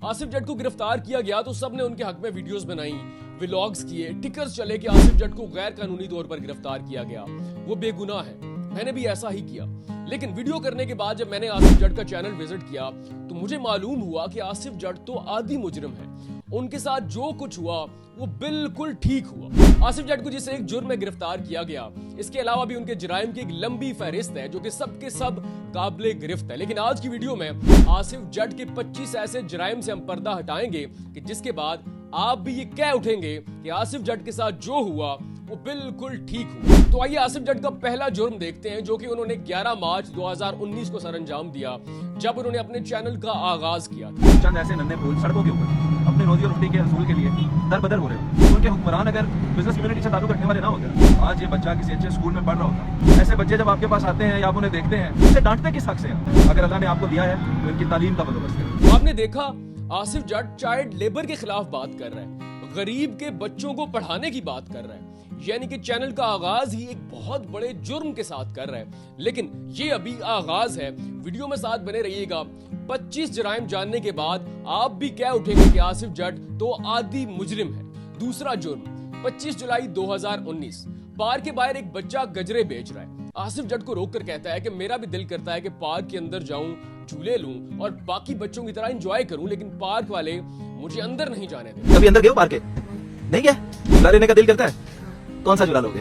आसिफ जट को गिरफ्तार किया गया तो सबने उनके हक में वीडियोस बनाई, व्लॉग्स किए, टिकर्स चले कि आसिफ जट को गैर कानूनी तौर पर गिरफ्तार किया गया, वो बेगुनाह है, मैंने भी ऐसा ही किया। लेकिन वीडियो करने के बाद जब मैंने आसिफ जट का चैनल विजिट किया तो मुझे मालूम हुआ कि आसिफ जट तो आदी मुजरिम है। उनके साथ जो कुछ हुआ वो बिल्कुल ठीक हुआ। आसिफ जट को जिस एक जुर्म में गिरफ्तार किया गया, इसके अलावा भी उनके जुराइम की एक लंबी फहरिस्त है जो कि सबके सब काबिले गिरफ्त है। लेकिन आज की वीडियो में आसिफ जट के 25 ऐसे जुराइम से हम पर्दा हटाएंगे कि जिसके बाद आप भी ये कह उठेंगे कि आसिफ जट के साथ जो हुआ वो बिल्कुल ठीक हुआ। तो आइए आसिफ जट का पहला जुर्म देखते हैं जो कि उन्होंने 11 मार्च 2019 को सरअंजाम दिया जब उन्होंने अपने चैनल का आगाज किया था। चंद ऐसे नन्हे फूल सड़कों के ऊपर अपने रोजी रोटी के असूल के लिए दर बदर हो रहे हो। उनके हुक्मरान अगर बिजनेस कम्युनिटी से ताल्लुक रखने वाले ना होते, आज ये बच्चा किसी अच्छे स्कूल में पढ़ रहा होता। ऐसे बच्चे जब आपके पास आते हैं या आप उन्हें देखते हैं, उसे डांटते किस हक से हैं? अगर अल्लाह ने आपको दिया है तो इनकी तालीम का बंदोबस्त है। आपने देखा आसिफ जट चाइल्ड लेबर के खिलाफ बात कर रहा है, गरीब के बच्चों को पढ़ाने की बात कर रहा है, यानी कि चैनल का आगाज ही एक बहुत बड़े जुर्म के साथ कर रहा है। लेकिन ये अभी आगाज है, वीडियो में साथ बने रहिएगा। 25 जुराइम जानने के बाद आप भी कह उठेंगे कि आसिफ जट तो आदी मुजरिम है। दूसरा जुर्म 25 जुलाई 2019 पार्क के बाहर एक बच्चा गजरे बेच रहा है। आसिफ जट को रोककर कहता है कि मेरा भी दिल करता है कि पार्क के अंदर जाऊं, झूले लूं और बाकी बच्चों की तरह एंजॉय करूं, लेकिन पार्क वाले मुझे अंदर नहीं जाने देते। कभी अंदर गए हो पार्क के? नहीं गया? झूला लेने का दिल करता है? कौन सा झूला लोगे?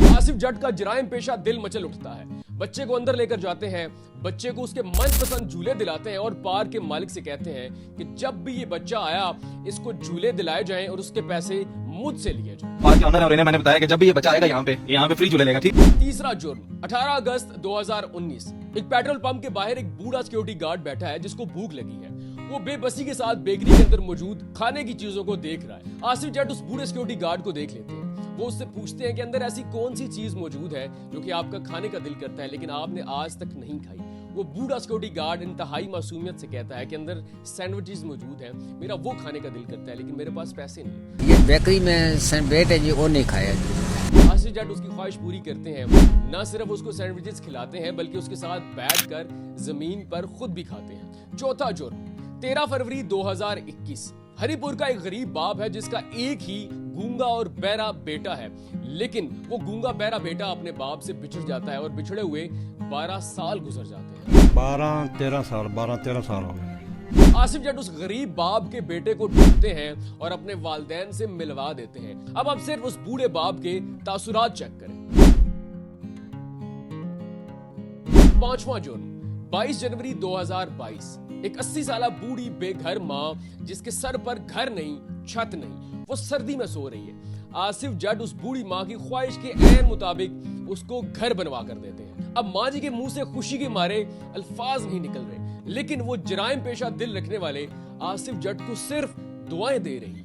आसिफ जट का जुराइम पेशा दिल मचल उठता है। बच्चे को अंदर लेकर जाते हैं, बच्चे को उसके मनपसंद झूले दिलाते हैं और पार्क के मालिक से कहते हैं कि जब भी ये बच्चा आया इसको झूले दिलाए जाएं और उसके पैसे मुझसे लिए जाएं। पार्क के ओनर और इन्हें मैंने बताया कि जब भी ये बच्चा आएगा यहाँ पे फ्री झूले लेगा, ठीक? तीसरा जुर्म 18 अगस्त 2019 एक पेट्रोल पंप के बाहर एक बूढ़ा सिक्योरिटी गार्ड बैठा है जिसको भूख लगी है। वो बेबसी के साथ बेकरी के अंदर मौजूद खाने की चीजों को देख रहा है। आसिफ जट उस बूढ़े सिक्योरिटी गार्ड को देख लेते हैं। वो उससे पूछते हैं कि अंदर ऐसी कौन सी चीज मौजूद है जो कि आपका खाने का दिल करता है लेकिन आपने आज तक नहीं खाई। वो बूढ़ा सिक्योरिटी गार्ड इंतहाई मासूमियत से कहता है कि अंदर सैंडविचेस मौजूद हैं, मेरा वो खाने का दिल करता है लेकिन मेरे पास पैसे नहीं। ये बेकरी में सैंडविच है जी, वो नहीं खाया जी। आसिफ जट उसकी ख्वाहिश पूरी करते हैं, न सिर्फ उसको सैंडविचेस खिलाते हैं बल्कि उसके साथ बैठकर जमीन पर खुद भी खाते हैं। चौथा जुर्म 13 फरवरी 2021 हरिपुर का एक गरीब बाप है जिसका एक ही गूंगा और बहरा बेटा है, लेकिन वो गूंगा बहरा बेटा अपने बाप से बिछड़ जाता है और बिछड़े हुए 12 साल गुजर जाते हैं। 12-13 साल हो गए। आसिफ जट उस गरीब बाप के बेटे को ढूंढते हैं और अपने वालिदैन से मिलवा देते हैं। अब आप सिर्फ उस बूढ़े बाप के तासुरात चेक करें। पांचवा जुर्म 22 जनवरी 2022 एक 80 साल बूढ़ी बेघर माँ जिसके सर पर घर नहीं, छत नहीं, वो सर्दी में सो रही है। आसिफ जट उस बूढ़ी माँ की ख्वाहिश के ऐन मुताबिक उसको घर बनवा कर देते हैं। अब माँ जी के मुंह से खुशी के मारे अल्फाज नहीं निकल रहे, लेकिन वो जुराइम पेशा दिल रखने वाले आसिफ जट को सिर्फ दुआएं दे रही है।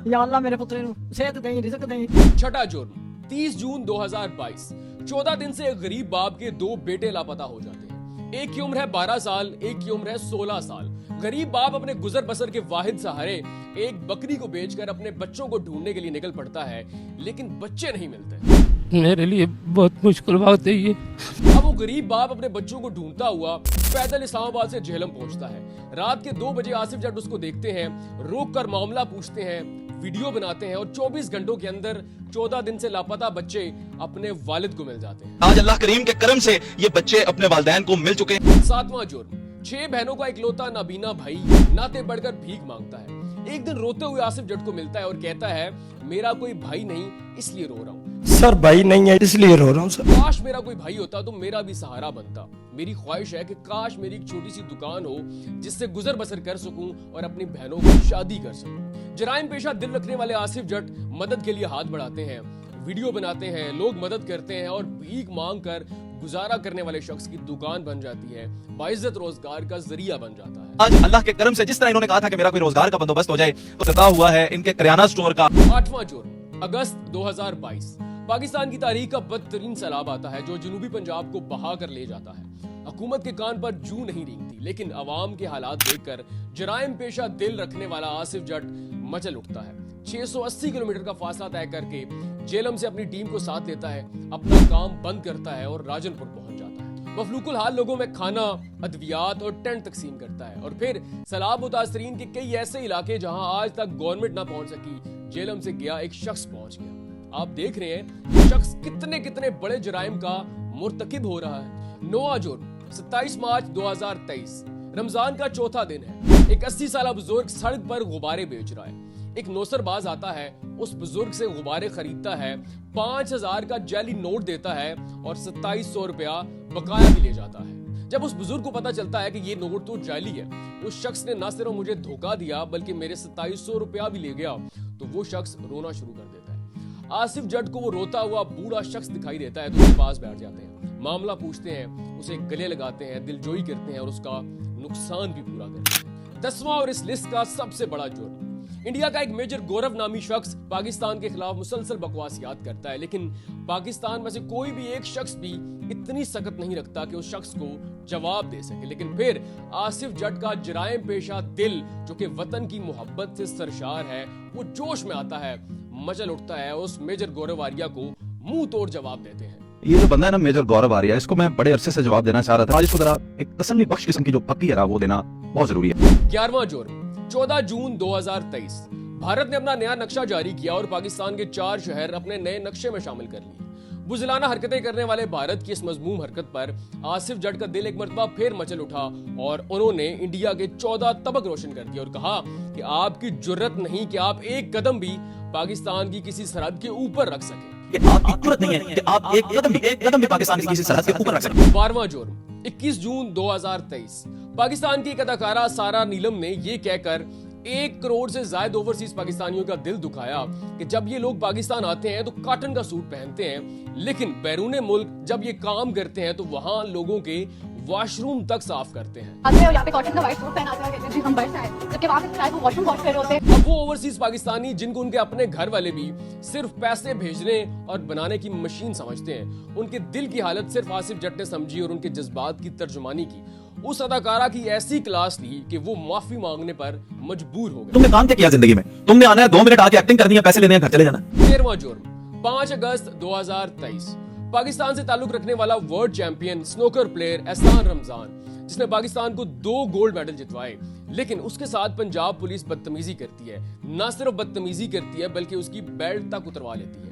या अल्लाह मेरे पुत्र नूं सेहत दें, रिज़्क दें। छठा जुर्म 30 जून 2022 14 दिन से एक गरीब बाप के 2 बेटे लापता हो जाते हैं। एक की उम्र है 12 साल, एक की उम्र है 16 साल। गरीब बाप अपने गुजर बसर के वाहिद सहारे एक बकरी को बेचकर अपने बच्चों को ढूंढने के लिए निकल पड़ता है, लेकिन बच्चे नहीं मिलते। मेरे लिए बहुत मुश्किल बात है ये। अब वो गरीब बाप अपने बच्चों को ढूंढता हुआ पैदल इस्लामाबाद से झेलम पहुंचता है। रात के 2 बजे आसिफ जट उसको देखते हैं, रोक कर मामला पूछते हैं, वीडियो बनाते हैं और 24 घंटों के अंदर 14 दिन से लापता बच्चे अपने वालिद को मिल जाते हैं। आज अल्लाह करीम के करम से ये बच्चे अपने वालिदैन को मिल चुके हैं। 7वां जुर्म 6 बहनों का इकलौता नाबीना भाई नाते बढ़कर भीख मांगता है। एक दिन रोते हुए आसिफ जट को मिलता है और कहता है मेरा कोई भाई नहीं इसलिए रो रहा हूँ। सर भाई नहीं है इसलिए रो रहा हूँ सर। काश मेरा कोई भाई होता तो मेरा भी सहारा बनता। मेरी ख्वाहिश है कि काश मेरी एक छोटी सी दुकान हो जिससे गुजर बसर कर सकूं और अपनी बहनों की शादी कर सकूं। जुराइम पेशा दिल रखने वाले आसिफ जट मदद के लिए हाथ बढ़ाते हैं, वीडियो बनाते हैं, लोग मदद करते हैं और भीख मांग कर गुजारा करने वाले शख्स की दुकान बन जाती है, बाइज्जत रोजगार का जरिया बन जाता है। आज अल्लाह के करम से जिस तरह इन्होंने कहा था कि मेरा कोई रोजगार का बंदोबस्त हो जाए, तो सता हुआ है इनके किराना स्टोर का। 8वां जुर्म अगस्त 2022 पाकिस्तान की तारीख का बदतरीन सैलाब आता है जो जनूबी पंजाब को बहा कर ले जाता है। हुकूमत के कान पर जू नहीं रेंगती, लेकिन अवाम के हालात देखकर जुराइम पेशा दिल रखने वाला आसिफ जट मचल उठता है। 680 किलोमीटर का फासला तय करके जेलम से अपनी टीम को साथ लेता है, अपना काम बंद करता है और राजनपुर पहुंच जाता है। मफलूकुल हाल लोगों में खाना, अद्वियात और टेंट तकसीम करता है और फिर सैलाब मुतासरीन के कई ऐसे इलाके जहां आज तक गवर्नमेंट ना पहुंच सकी, जेलम से गया एक शख्स पहुंच गया। आप देख रहे हैं शख्स कितने कितने बड़े जराइम का मुर्तकिब हो रहा है। 9 जुर्म 27 मार्च 2023 रमजान का चौथा दिन है। एक 80 साल बुजुर्ग सड़क पर गुब्बारे बेच रहा है। एक नौसरबाज आता है, उस बुजुर्ग से गुब्बारे खरीदता है, 5000 का जाली नोट देता है और 2700 रुपया बकाया भी ले जाता है। जब उस बुजुर्ग को पता चलता है कि ये नोट तो जाली है, उस शख्स ने न सिर्फ मुझे धोखा दिया बल्कि मेरे 2700 रुपया भी ले गया, तो वो शख्स रोना शुरू कर देता है। आसिफ जट को वो रोता हुआ बूढ़ा शख्स दिखाई देता है तो उसके पास बैठ जाते हैं, मामला पूछते हैं, उसे गले लगाते हैं, दिलजोई करते हैं और उसका नुकसान भी पूरा करते हैं। 10वां और इस लिस्ट का सबसे बड़ा जुर्म, इंडिया का एक मेजर गौरव नामी शख्स पाकिस्तान के खिलाफ मुसलसल बकवासियात करता है, लेकिन पाकिस्तान में से कोई भी एक शख्स भी इतनी सख्त नहीं रखता कि उस शख्स को जवाब दे सके। लेकिन फिर आसिफ जट का जराइम पेशा दिल, जो कि वतन की मोहब्बत से सरशार है, वो जोश में आता है, मचल उठता है, उस मेजर गौरव आर्या को मुंह तोड़ जवाब देते हैं। ये जो बंदा है ना मेजर गौरव आर्या, इसको मैं बड़े अरसे से जवाब देना चाह रहा था। आज इसको जरा एक तसल्ली बख्श किस्म की जो पक्की है वो देना बहुत जरूरी है। 11वां जुर्म 14 जून 2023 भारत ने अपना नया नक्शा जारी किया और पाकिस्तान के 4 शहर अपने नए नक्शे में शामिल कर लिए। बुज़दिलाना हरकतें करने वाले भारत की इस मज़मूम हरकत पर आसिफ जट का दिल एक मर्तबा फिर मचल उठा और उन्होंने इंडिया के 14 तबक रोशन कर दिए और कहा कि आपकी जुर्रत नहीं कि आप एक कदम भी पाकिस्तान की किसी सरहद के ऊपर रख सके। कि आपकी जरूरत नहीं है कि आप एक कदम भी पाकिस्तान की किसी सरहद के ऊपर रख सकें। 12वां जुर्म 21 जून 2023 पाकिस्तान की एक अदाकारा सारा नीलम ने ये कहकर 1 करोड़ से ज्यादा ओवरसीज पाकिस्तानियों का दिल दुखाया कि जब ये लोग पाकिस्तान आते हैं तो कॉटन का सूट पहनते हैं, लेकिन बैरूने मुल्क जब ये काम करते हैं तो वहां लोगों के वॉशरूम तक साफ करते हैं। आते हैं यहाँ पे कॉटन का व्हाइट सूट पहना के कहते हैं हम बर्थ आए, जबकि वहाँ पे शायद वो वॉशरूम वॉश कर रहे होते हैं। अब वो ओवरसीज पाकिस्तानी जिनको उनके अपने घर वाले भी सिर्फ पैसे भेजने और बनाने की मशीन समझते हैं, उनके दिल की हालत सिर्फ आसिफ जट ने समझी और उनके जज्बात की तर्जुमानी की। उस अदाकारा की ऐसी क्लास ली कि वो माफी मांगने पर मजबूर हो गए। तुमने काम क्या किया जिंदगी में? तुमने आना है 2 मिनट आके एक्टिंग करनी है, पैसे लेने हैं, घर चले जाना। 13वां जुर्म 5 अगस्त 2023 पाकिस्तान से ताल्लुक रखने वाला वर्ल्ड चैंपियन स्नूकर प्लेयर एहसान रमजान, जिसने पाकिस्तान को 2 गोल्ड मेडल जितवाए, लेकिन उसके साथ पंजाब पुलिस बदतमीजी करती है। न सिर्फ बदतमीजी करती है बल्कि उसकी बेल्ट तक उतरवा लेती है।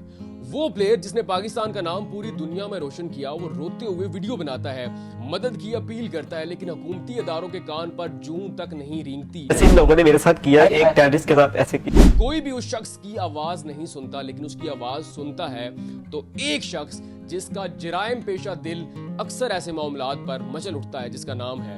वो प्लेयर जिसने पाकिस्तान का नाम पूरी दुनिया में रोशन किया, वो रोते हुए वीडियो बनाता है, मदद की अपील करता है, लेकिन हुकूमती अदारों के कान पर जूं तक नहीं रेंगती। ऐसे लोगों ने मेरे साथ किया, एक टेररिस्ट के साथ ऐसे किया। कोई भी उस शख्स की आवाज नहीं सुनता, लेकिन उसकी आवाज सुनता है तो एक शख्स जिसका जराइम पेशा दिल अक्सर ऐसे मामलात पर मचल उठता है, जिसका नाम है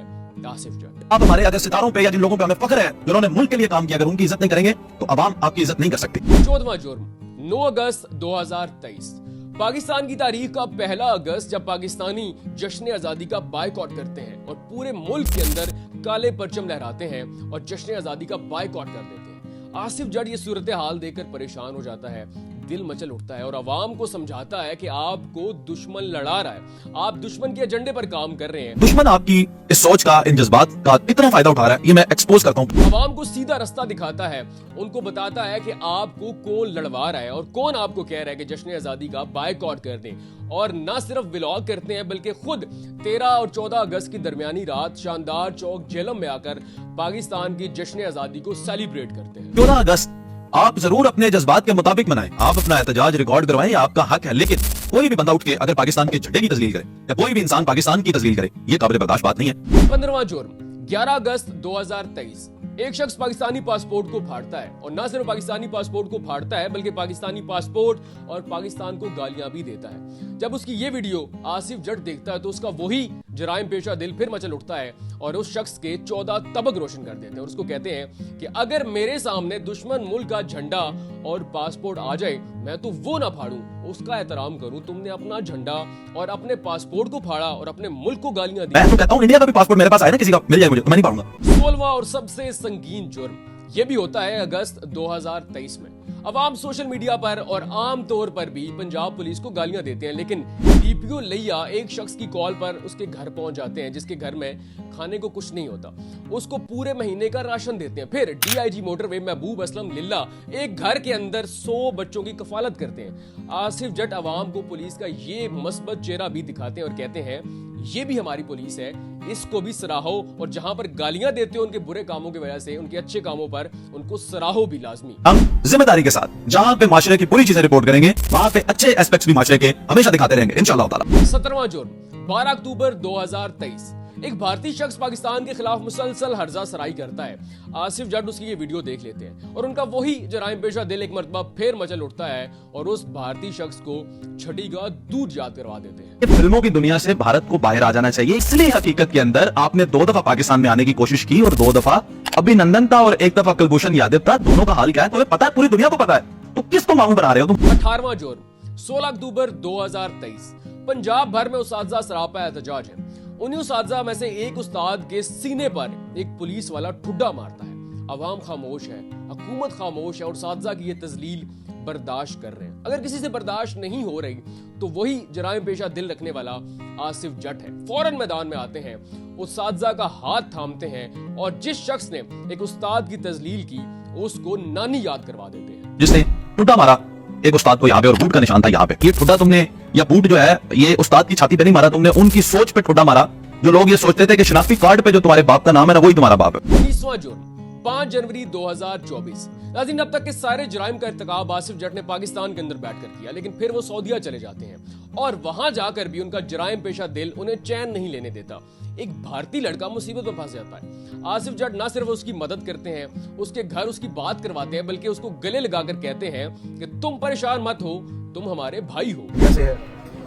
आसिफ जट। आप हमारे अगर सितारों पे या जिन लोगों पे हमें फख्र है, जिन्होंने मुल्क के लिए काम किया, अगर उनकी इज्जत नहीं करेंगे तो अवाम आपकी इज्जत नहीं कर सकती। 14वां जुर्म 9 अगस्त 2023 पाकिस्तान की तारीख का 1 अगस्त जब पाकिस्तानी जश्न आजादी का बायकॉट करते हैं और पूरे मुल्क के अंदर काले परचम लहराते हैं और जश्न आजादी का बायकॉट कर देते हैं। आसिफ जट ये सूरत हाल देखकर परेशान हो जाता है, दिल मचल उठता है और अवाम को समझाता है कि आपको दुश्मन लड़ा रहा है, आप दुश्मन के एजेंडे पर काम कर रहे हैं। दुश्मन आपकी इस सोच का, इन जज्बात का कितना फायदा उठा रहा है, ये मैं एक्सपोज करता हूँ। अवाम को सीधा रास्ता दिखाता है, उनको बताता है कि आपको कौन लड़वा रहा है और कौन आपको कह रहा है कि जश्न आजादी का बायकॉट कर दें। और न सिर्फ व्लॉग करते हैं बल्कि खुद 13 और 14 अगस्त की दरमियानी रात शानदार चौक जेलम में आकर पाकिस्तान की जश्न आजादी को सेलिब्रेट करते हैं। 14 अगस्त आप जरूर अपने जज्बात के मुताबिक मनाएं, आप अपना एहतजाज रिकॉर्ड करवाएं, आपका हक है, लेकिन कोई भी बंदा उठ के अगर पाकिस्तान के झंडे की तस्लील करे या कोई भी इंसान पाकिस्तान की तस्लील करे, ये काबिल बर्दाश्त बात नहीं है। 15वां जुर्म 11 अगस्त 2023 एक शख्स पाकिस्तानी पासपोर्ट को फाड़ता है और न सिर्फ पाकिस्तानी पासपोर्ट को फाड़ता है बल्कि पाकिस्तानी पासपोर्ट और पाकिस्तान को गालियां भी देता है। जब उसकी ये वीडियो आसिफ जट देखता है तो उसका वही जराइम पेशा दिल फिर मचल उठता है और उस शख्स के 14 तबक रोशन कर देते हैं और उसको कहते हैं कि अगर मेरे सामने दुश्मन मुल्क का झंडा और पासपोर्ट आ जाए, मैं तो वो ना फाड़ूं, उसका एहतराम करूं। तुमने अपना झंडा और अपने पासपोर्ट को फाड़ा और अपने मुल्क को गालियां दी। मैं तो कहता हूं इंडिया का भी पासपोर्ट मेरे पास आए ना, किसी का मिल जाए मुझे, तो मैं नहीं पाऊंगा। 16वां और सबसे संगीन जुर्म ये भी होता है अगस्त 2023 में। अवाम सोशल मीडिया पर और आम तौर पर भी पंजाब पुलिस को गालियां देते हैं, लेकिन डीपीओ लिया एक शख्स की कॉल पर उसके घर पहुंच जाते हैं जिसके घर में खाने को कुछ नहीं होता। उसको पूरे महीने का राशन देते हैं। फिर डीआईजी मोटरवे महबूब असलम लिल्ला एक घर के अंदर 100 बच्चों की कफालत करते हैं। आसिफ जट अवाम को पुलिस का ये मस्बत चेहरा भी दिखाते हैं और कहते हैं ये भी हमारी पुलिस है, इसको भी सराहो, और जहां पर गालियां देते हो उनके बुरे कामों की वजह से उनके अच्छे कामों पर उनको सराहो भी लाजमी। हम जिम्मेदारी के साथ जहां पे माशरे की बुरी चीजें रिपोर्ट करेंगे वहां पे अच्छे एस्पेक्ट्स भी माशरे के हमेशा दिखाते रहेंगे इंशाअल्लाह ताला। 17वां जुर्म 12 अक्टूबर 2023 एक भारतीय शख्स पाकिस्तान के खिलाफ मुसलसल हर्जा सराई करता है। आसिफ जट उसकी ये वीडियो देख लेते हैं और उनका वही जराइम पेशा दिल एक मरतबा फिर मचल उठता है और उस भारतीय शख्स को छठी का दूध याद करवा देते हैं। फिल्मों की दुनिया से भारत को बाहर आ जाना चाहिए, इसलिए हकीकत के अंदर आपने 2 दफा पाकिस्तान में आने की कोशिश की और 2 दफा अभिनंदन था और 1 दफा कुलभूषण यादव था। दोनों का हाल क्या है तुम्हें पता है, पूरी दुनिया को पता है, तो किसको मांग बना रहे हो तुम। 18वां जुर्म 16 अक्टूबर 2023 पंजाब भर में उस्ताद सरापा एहतजाज है। उन्हीं उस्ताद में से एक उस्ताद के सीने पर एक पुलिस वाला ठुड्डा मारता है। अवाम खामोश है, हुकूमत खामोश है और उस्ताद की ये तजलील बर्दाश्त कर रहे हैं। अगर किसी से बर्दाश्त नहीं हो रही तो वही जराइम पेशा दिल रखने वाला आसिफ जट है। फौरन मैदान में आते हैं, उस्ताद का हाथ थामते हैं और जिस शख्स ने एक उस्ताद की तजलील की उसको नानी याद करवा देते हैं। जिसने ठुड्डा मारा एक उस्ताद को यहाँ पे और बूट का निशान था यहाँ पे, ये ठुड्डा तुमने या बूट जो है ये उस्ताद की छाती पे नहीं मारा तुमने, उनकी सोच पे ठुड्डा मारा। जो लोग ये सोचते थे कि शनाख्ती कार्ड पे जो तुम्हारे बाप का नाम है ना वही तुम्हारा बाप है। 19वां जुर्म 5 जनवरी 2024 नाज़रीन, अब तक के सारे जराइम का इर्तिकाब आसिफ जट ने पाकिस्तान के अंदर बैठकर किया, लेकिन फिर वो सऊदीया चले जाते हैं और वहां जाकर भी उनका जराइम पेशा दिल उन्हें चैन नहीं लेने देता। एक भारतीय लड़का मुसीबत में फंस जाता है। आसिफ जट ना सिर्फ उसकी मदद करते हैं, उसके घर उसकी बात करवाते हैं, बल्कि उसको गले लगाकर कहते हैं कि तुम परेशान मत हो, तुम हमारे भाई हो। कैसे है,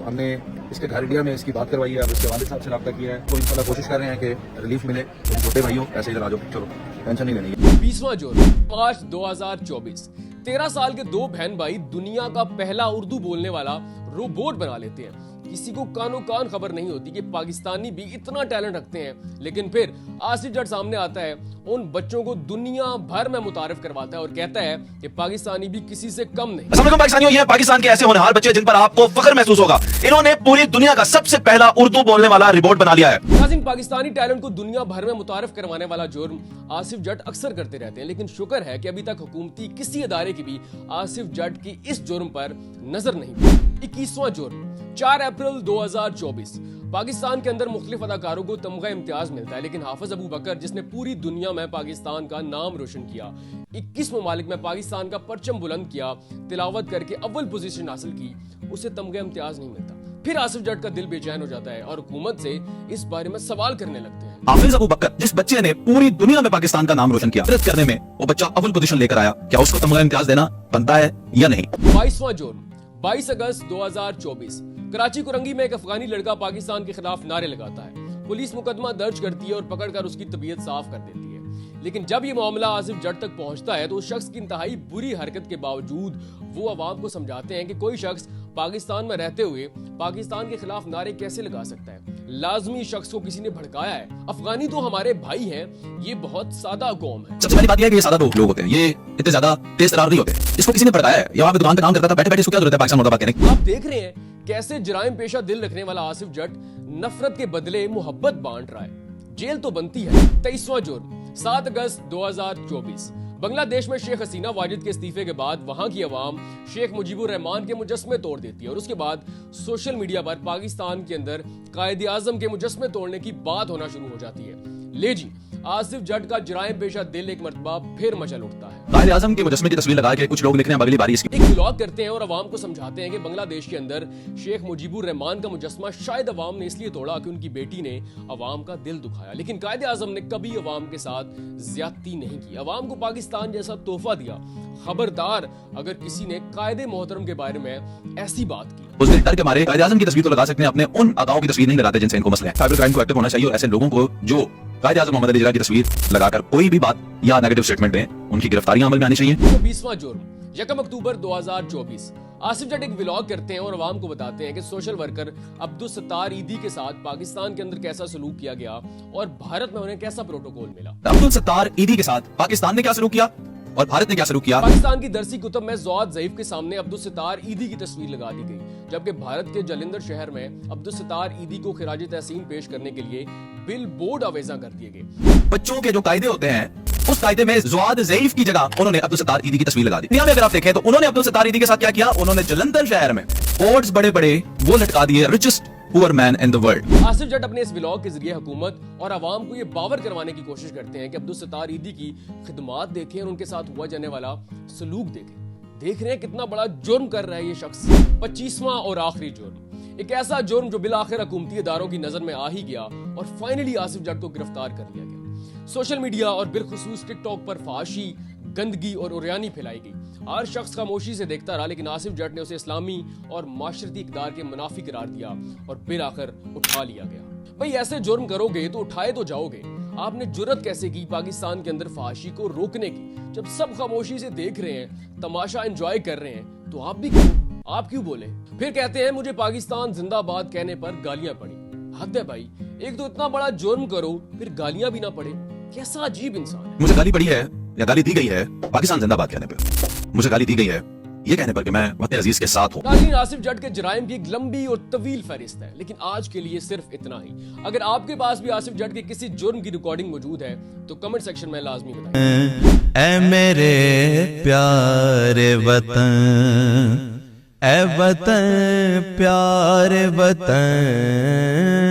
हमने इसके घर इंडिया में इसकी बात करवाई है, अब इसके वालिद साहब से रब्ता किया है, तो इंशाल्लाह कोशिश कर रहे हैं कि रिलीफ मिले। तो छोटे भाइयों ऐसे इधर आ जाओ, चलो टेंशन नहीं लेनी है। 20वां जुर्म 5 2024 13 साल के 2 बहन भाई दुनिया का पहला उर्दू बोलने वाला रोबोट बना लेते हैं। किसी को कानो कान खबर नहीं होती कि पाकिस्तानी भी इतना टैलेंट रखते हैं, लेकिन फिर आसिफ जट सामने आता है, उन बच्चों को दुनिया भर में मुतारिफ करवाता है और कहता है कि पाकिस्तानी भी किसी से कम नहीं। अस्सलाम वालेकुम पाकिस्तानियों, ये पाकिस्तान के ऐसे होनहार बच्चे जिन पर आपको फख्र महसूस होगा। इन्होंने पूरी दुनिया का सबसे पहला उर्दू बोलने वाला रोबोट बना लिया है। नाज़रीन, पाकिस्तानी टैलेंट को दुनिया भर में मुतारिफ करवाने वाला जुर्म आसिफ जट अक्सर करते रहते हैं, लेकिन शुक्र है कि अभी तक हुकूमती किसी अदारे की भी आसिफ जट की इस जुर्म पर नजर नहीं पड़ी। 21वां जुर्म 4 अप्रैल 2024 पाकिस्तान के अंदर मुख्तलिफ अदाकारों को तमगा इम्तियाज मिलता है, लेकिन हाफिज अबू बकर जिसने पूरी दुनिया में पाकिस्तान का नाम रोशन किया, 21 ममालिक में पाकिस्तान का परचम बुलंद किया, तिलावत करके अव्वल पोजीशन हासिल की, उसे तमगा इम्तियाज नहीं मिलता। फिर आसिफ जट का दिल बेचैन हो जाता है और हुकूमत से इस बारे में सवाल करने लगते हैं। हाफिज अबू बकर जिस बच्चे ने पूरी दुनिया में पाकिस्तान का नाम रोशन किया, फिर करने में वो बच्चा अव्वल पोजीशन लेकर आया, क्या उसको तमगा इम्तियाज देना बनता है या नहीं? 22वां जुर्म 22 अगस्त 2024 कराची कुरंगी में एक अफगानी लड़का पाकिस्तान के खिलाफ नारे लगाता है। पुलिस मुकदमा दर्ज करती है और पकड़कर उसकी तबीयत साफ कर देती है, लेकिन जब ये मामला आसिफ जट तक पहुंचता है तो उस शख्स की इंतहाई बुरी हरकत के बावजूद वो अवाम को समझाते हैं कि कोई शख्स पाकिस्तान में रहते हुए पाकिस्तान के खिलाफ नारे कैसे लगा सकता है। लाजमी शख्स को किसी ने भड़काया है। अफगानी तो हमारे भाई हैं, ये बहुत सादा कौम है। सबसे पहली बात यह है कि ये सादा लोग होते हैं, ये इतने ज्यादा तेज तरार नहीं होते। इसको किसी ने भड़काया है, यहाँ पे दुकान पे काम करता था, बैठे बैठे इसको क्या जरूरत है पाकिस्तान मुर्दाबाद कहने की? आप देख रहे हैं कैसे जराइम पेशा दिल रखने वाला आसिफ जट नफरत के बदले मोहब्बत बांट रहा है। जेल तो बनती है। 23वां जुर्म 7 अगस्त 2024 बांग्लादेश में शेख हसीना वाजिद के इस्तीफे के बाद वहां की अवाम शेख मुजीबुर रहमान के मुजस्मे तोड़ देती है और उसके बाद सोशल मीडिया पर पाकिस्तान के अंदर कायदे आजम के मुजस्मे तोड़ने की बात होना शुरू हो जाती है। ले जी, आसिफ जट का जराइम पेशा दिल एक मरतबा फिर मचल उठता है। कायदे आजम के मुजस्मे की तस्वीर लगा के कुछ लोग लिख रहे हैं अगली बारी इसकी। एक व्लॉग करते हैं और अवाम को समझाते हैं कि बांग्लादेश के अंदर शेख मुजीबुर रहमान का मुजस्मा शायद अवाम ने इसलिए तोड़ा कि उनकी बेटी ने अवाम का दिल दुखाया, लेकिन कायदे आजम ने कभी अवाम के साथ ज्यादती नहीं की, अवाम को पाकिस्तान जैसा तोहफा दिया। खबरदार अगर किसी ने कायदे मोहतरम के बारे में ऐसी बात की। उस दिन डर के मारे कायदे आजम की तस्वीर तो लगा सकते हैं, अपने उन अदाओं की तस्वीर नहीं लगाते जिनसे इनको मसले हैं। साइबर क्राइम को एक्टिव होना चाहिए और ऐसे लोगों को जो कायदे आजम मोहम्मद अली जिन्ना की तस्वीर लगाकर कोई भी बात या नेगेटिव स्टेटमेंट दें, उनकी गिरफ्तारियां अमल में आनी चाहिए। 20वां जुर्म 1 अक्टूबर 2024 आसिफ जट एक व्लॉग करते हैं और अवाम को बताते हैं कि सोशल वर्कर अब्दुल सत्तार ईदी के साथ पाकिस्तान के अंदर कैसा सलूक किया गया और भारत में उन्हें कैसा प्रोटोकॉल मिला। अब्दुल सत्तार ईदी के साथ पाकिस्तान ने क्या सलूक किया और भारत ने क्या शुरू किया? पाकिस्तान की दरसी कुतुब में ज़ौद ज़ईफ के सामने अब्दुल सत्तार ईदी की तस्वीर लगा दी गई, जबकि भारत के जलंधर शहर में अब्दुल सत्तार ईदी को खिराज तहसीन पेश करने के लिए बिल बोर्ड आवेजा कर दिए गए। बच्चों के जो कायदे होते हैं उस कायदे में ज़ौद ज़ईफ की जगह उन्होंने अब्दुल सत्तार ईदी की तस्वीर लगा दी। दुनिया में अगर आप देखें तो उन्होंने अब्दुल सत्तार ईदी के साथ क्या किया? उन्होंने जलंधर शहर में बोर्ड्स बड़े बड़े वो लटका दिए, richest poor man in the world. Asif Jatt अपने इस व्लॉग के जरिए हुकूमत और आवाम को ये बावर करवाने की कोशिश करते हैं कि अब्दुल सत्तार ईदी की खिदमात देखें और उनके साथ हुआ जाने वाला सलूक देखें। देख रहे हैं कितना बड़ा जुर्म कर रहा है ये शख्स। 25वां और आखिरी जुर्म, एक ऐसा जुर्म जो बिलाखिर हुकूमती इदारों की नजर में आ ही गया और फाइनली आसिफ जट को गिरफ्तार कर लिया गया। सोशल मीडिया और बिलखुसूस टिकटॉक पर फाशी, गंदगी और उरियानी फैलाई गई। हर शख्स खामोशी से देखता रहा, लेकिन आसिफ जट ने उसे इस्लामी और माशरती इक़दार के मुनाफी करार दिया और फिर आखिर उठा लिया गया। भाई ऐसे जुर्म करोगे तो उठाए तो जाओगे। आपने जुर्रत कैसे की पाकिस्तान के अंदर फाशी को रोकने की? जब सब खामोशी से देख रहे हैं, तमाशा एंजॉय कर रहे हैं, तो आप भी क्यों? आप क्यों बोले? फिर कहते हैं मुझे पाकिस्तान जिंदाबाद कहने पर गालियां पड़ी। हद है भाई, एक तो इतना बड़ा जुर्म करो फिर गालियां भी ना पड़े। कैसा अजीब इंसान है। मुझे गाली पड़ी है या गाली दी गई है पाकिस्तान जिंदाबाद कहने पे? मुझे गाली दी गई है ये कहने पर कि मैं वतन अजीज के साथ हूं। नाज़रीन, आसिफ जट के जराइम की एक लंबी और तवील फहरिस्त है, लेकिन आज के लिए सिर्फ इतना ही। अगर आपके पास भी आसिफ जट के किसी जुर्म की रिकॉर्डिंग मौजूद है तो कमेंट सेक्शन में लाजमी बताएं। ऐ मेरे प्यारे वतन, ऐ वतन प्यारे वतन।